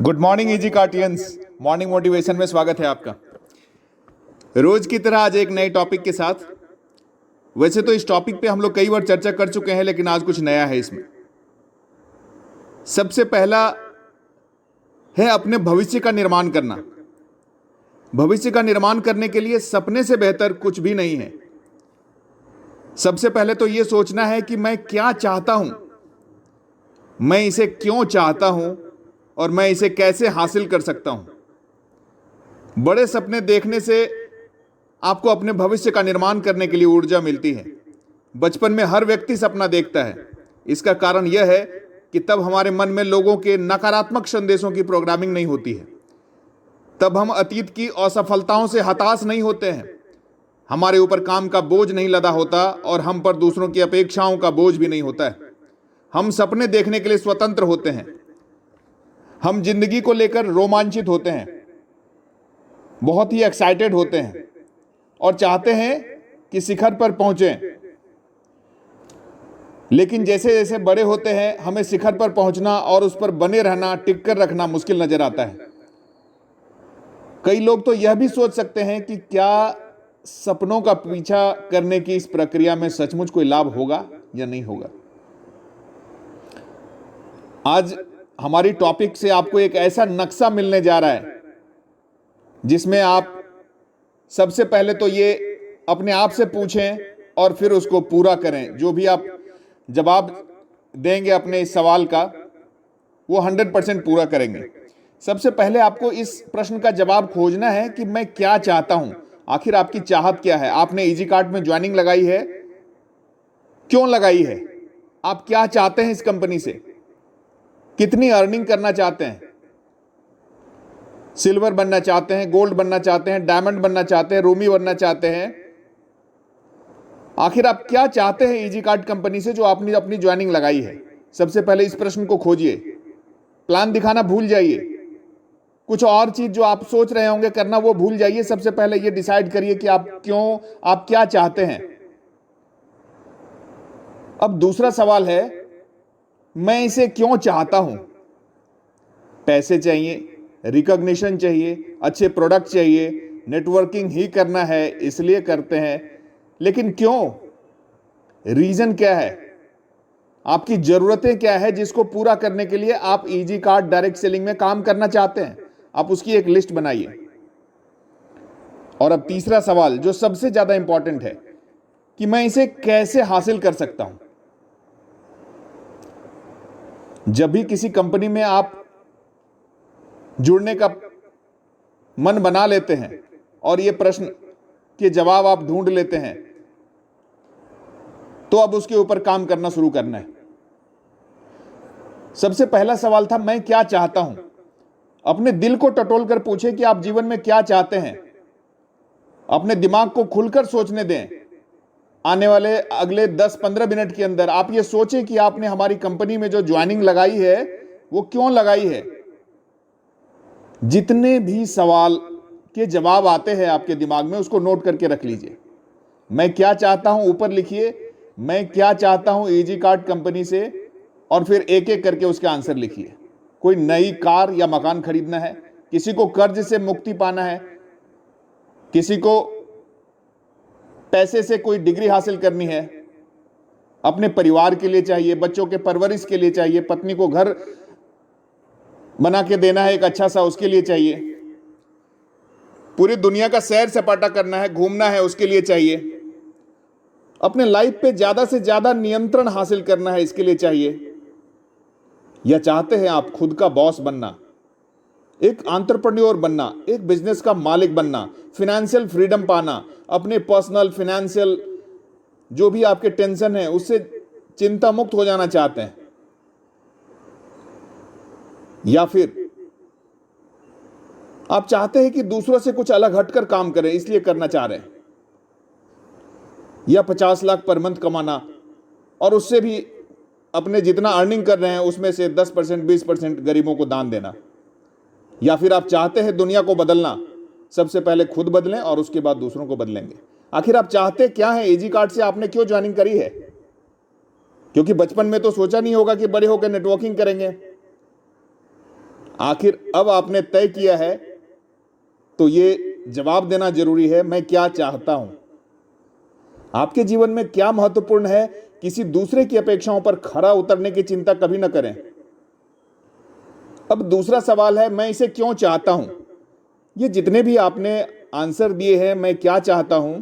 Good morning easy कार्टियंस। Morning motivation में स्वागत है आपका। रोज की तरह आज एक नए टॉपिक के साथ। वैसे तो इस टॉपिक पे हम लोग कई बार चर्चा कर चुके हैं, लेकिन आज कुछ नया है इसमें। सबसे पहला है अपने भविष्य का निर्माण करना। भविष्य का निर्माण करने के लिए सपने से बेहतर कुछ भी नहीं है। सबसे पहले तो यह सोचना है कि मैं क्या चाहता हूं, मैं इसे क्यों चाहता हूं और मैं इसे कैसे हासिल कर सकता हूं। बड़े सपने देखने से आपको अपने भविष्य का निर्माण करने के लिए ऊर्जा मिलती है। बचपन में हर व्यक्ति सपना देखता है। इसका कारण यह है कि तब हमारे मन में लोगों के नकारात्मक संदेशों की प्रोग्रामिंग नहीं होती है। तब हम अतीत की असफलताओं से हताश नहीं होते हैं। हमारे ऊपर काम का बोझ नहीं लदा होता और हम पर दूसरों की अपेक्षाओं का बोझ भी नहीं होता है। हम सपने देखने के लिए स्वतंत्र होते हैं। हम जिंदगी को लेकर रोमांचित होते हैं, बहुत ही एक्साइटेड होते हैं और चाहते हैं कि शिखर पर पहुंचें। लेकिन जैसे जैसे बड़े होते हैं हमें शिखर पर पहुंचना और उस पर बने रहना, टिक कर रखना मुश्किल नजर आता है। कई लोग तो यह भी सोच सकते हैं कि क्या सपनों का पीछा करने की इस प्रक्रिया में सचमुच कोई लाभ होगा या नहीं होगा। आज हमारी टॉपिक से आपको एक ऐसा नक्शा मिलने जा रहा है जिसमें आप सबसे पहले तो ये अपने आप से पूछें और फिर उसको पूरा करें। जो भी आप जवाब देंगे अपने इस सवाल का, वो 100% पूरा करेंगे। सबसे पहले आपको इस प्रश्न का जवाब खोजना है कि मैं क्या चाहता हूं। आखिर आपकी चाहत क्या है। आपने इजी कार्ट में ज्वाइनिंग लगाई है, क्यों लगाई है? आप क्या चाहते हैं इस कंपनी से? कितनी अर्निंग करना चाहते हैं? सिल्वर बनना चाहते हैं, गोल्ड बनना चाहते हैं, डायमंड बनना चाहते हैं, रूमी बनना चाहते हैं? आखिर आप क्या चाहते हैं इजी कार्ट कंपनी से जो आपने अपनी ज्वाइनिंग लगाई है? सबसे पहले इस प्रश्न को खोजिए। प्लान दिखाना भूल जाइए। कुछ और चीज जो आप सोच रहे होंगे करना वो भूल जाइए। सबसे पहले ये डिसाइड करिए कि आप क्या चाहते हैं। अब दूसरा सवाल है, मैं इसे क्यों चाहता हूं? पैसे चाहिए, रिकॉग्निशन चाहिए, अच्छे प्रोडक्ट चाहिए, नेटवर्किंग ही करना है इसलिए करते हैं। लेकिन क्यों? रीजन क्या है? आपकी जरूरतें क्या है जिसको पूरा करने के लिए आप इजी कार्ट डायरेक्ट सेलिंग में काम करना चाहते हैं? आप उसकी एक लिस्ट बनाइए। और अब तीसरा सवाल जो सबसे ज्यादा इंपॉर्टेंट है कि मैं इसे कैसे हासिल कर सकता हूं। जब भी किसी कंपनी में आप जुड़ने का मन बना लेते हैं और यह प्रश्न के जवाब आप ढूंढ लेते हैं, तो अब उसके ऊपर काम करना शुरू करना है। सबसे पहला सवाल था, मैं क्या चाहता हूं। अपने दिल को टटोल कर पूछें कि आप जीवन में क्या चाहते हैं। अपने दिमाग को खुलकर सोचने दें। आने वाले अगले 10-15 मिनट के अंदर आप ये सोचें कि आपने हमारी कंपनी में जो ज्वाइनिंग लगाई है वो क्यों लगाई है। जितने भी सवाल के जवाब आते हैं आपके दिमाग में उसको नोट करके रख लीजिए। मैं क्या चाहता हूं ऊपर लिखिए, मैं क्या चाहता हूं इजी कार्ट कंपनी से, और फिर एक एक करके उसके आंसर लिखिए। कोई नई कार या मकान खरीदना है, किसी को कर्ज से मुक्ति पाना है, किसी को पैसे से कोई डिग्री हासिल करनी है, अपने परिवार के लिए चाहिए, बच्चों के परवरिश के लिए चाहिए, पत्नी को घर बना के देना है एक अच्छा सा, उसके लिए चाहिए, पूरी दुनिया का सैर सपाटा करना है, घूमना है, उसके लिए चाहिए, अपने लाइफ पे ज्यादा से ज्यादा नियंत्रण हासिल करना है, इसके लिए चाहिए। या चाहते हैं आप खुद का बॉस बनना, एक एंटरप्रेन्योर बनना, एक बिजनेस का मालिक बनना, फाइनेंशियल फ्रीडम पाना, अपने पर्सनल फाइनेंशियल जो भी आपके टेंशन है उससे चिंता मुक्त हो जाना चाहते हैं। या फिर आप चाहते हैं कि दूसरों से कुछ अलग हटकर काम करें इसलिए करना चाह रहे हैं। या 50 लाख पर मंथ कमाना और उससे भी अपने जितना अर्निंग कर रहे हैं उसमें से 10% 20% गरीबों को दान देना। या फिर आप चाहते हैं दुनिया को बदलना, सबसे पहले खुद बदलें और उसके बाद दूसरों को बदलेंगे। आखिर आप चाहते क्या हैं? इजी कार्ट से आपने क्यों ज्वाइनिंग करी है? क्योंकि बचपन में तो सोचा नहीं होगा कि बड़े होकर नेटवर्किंग करेंगे। आखिर अब आपने तय किया है तो ये जवाब देना जरूरी है, मैं क्या चाहता हूं। आपके जीवन में क्या महत्वपूर्ण है, किसी दूसरे की अपेक्षाओं पर खरा उतरने की चिंता कभी न करें। अब दूसरा सवाल है, मैं इसे क्यों चाहता हूं। ये जितने भी आपने आंसर दिए हैं, मैं क्या चाहता हूं,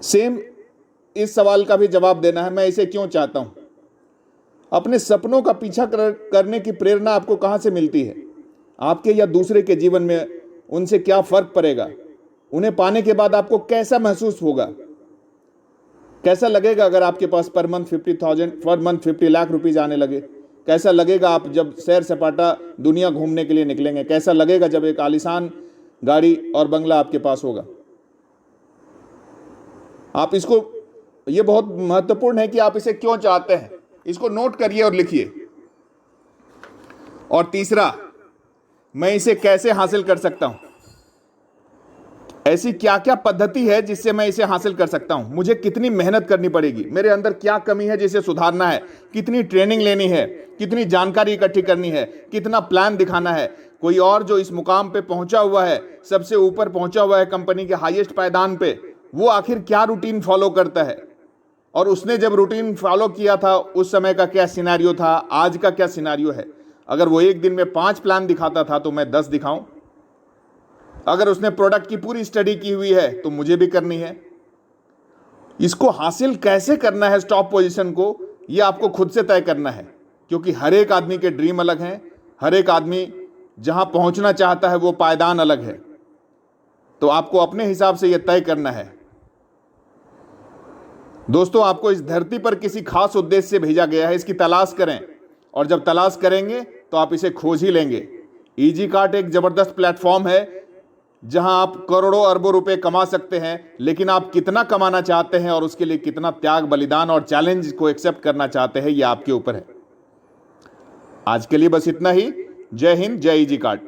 सेम इस सवाल का भी जवाब देना है, मैं इसे क्यों चाहता हूं। अपने सपनों का पीछा करने की प्रेरणा आपको कहां से मिलती है, आपके या दूसरे के जीवन में उनसे क्या फर्क पड़ेगा, उन्हें पाने के बाद आपको कैसा महसूस होगा, कैसा लगेगा अगर आपके पास पर मंथ 50 लाख रुपीज आने लगे, कैसा लगेगा आप जब सैर सपाटा दुनिया घूमने के लिए निकलेंगे, कैसा लगेगा जब एक आलीशान गाड़ी और बंगला आपके पास होगा। आप इसको, ये बहुत महत्वपूर्ण है कि आप इसे क्यों चाहते हैं, इसको नोट करिए और लिखिए। और तीसरा, मैं इसे कैसे हासिल कर सकता हूं, ऐसी क्या क्या पद्धति है जिससे मैं इसे हासिल कर सकता हूं, मुझे कितनी मेहनत करनी पड़ेगी, मेरे अंदर क्या कमी है जिसे सुधारना है, कितनी ट्रेनिंग लेनी है, कितनी जानकारी इकट्ठी करनी है, कितना प्लान दिखाना है। कोई और जो इस मुकाम पे पहुंचा हुआ है, सबसे ऊपर पहुंचा हुआ है कंपनी के हाईएस्ट पायदान पे, वो आखिर क्या रूटीन फॉलो करता है, और उसने जब रूटीन फॉलो किया था उस समय का क्या सिनेरियो था, आज का क्या सिनेरियो है। अगर वो एक दिन में 5 प्लान दिखाता था तो मैं 10 दिखाऊं। अगर उसने प्रोडक्ट की पूरी स्टडी की हुई है तो मुझे भी करनी है। इसको हासिल कैसे करना है, टॉप पोजीशन को, ये आपको खुद से तय करना है, क्योंकि हर एक आदमी के ड्रीम अलग हैं, हर एक आदमी जहां पहुंचना चाहता है वो पायदान अलग है। तो आपको अपने हिसाब से यह तय करना है। दोस्तों, आपको इस धरती पर किसी खास उद्देश्य से भेजा गया है, इसकी तलाश करें, और जब तलाश करेंगे तो आप इसे खोज ही लेंगे। ईजी कार्ट एक जबरदस्त प्लेटफॉर्म है जहां आप करोड़ों अरबों रुपए कमा सकते हैं, लेकिन आप कितना कमाना चाहते हैं और उसके लिए कितना त्याग, बलिदान और चैलेंज को एक्सेप्ट करना चाहते हैं, यह आपके ऊपर है। आज के लिए बस इतना ही। जय हिंद, जय ईजी कार्ट।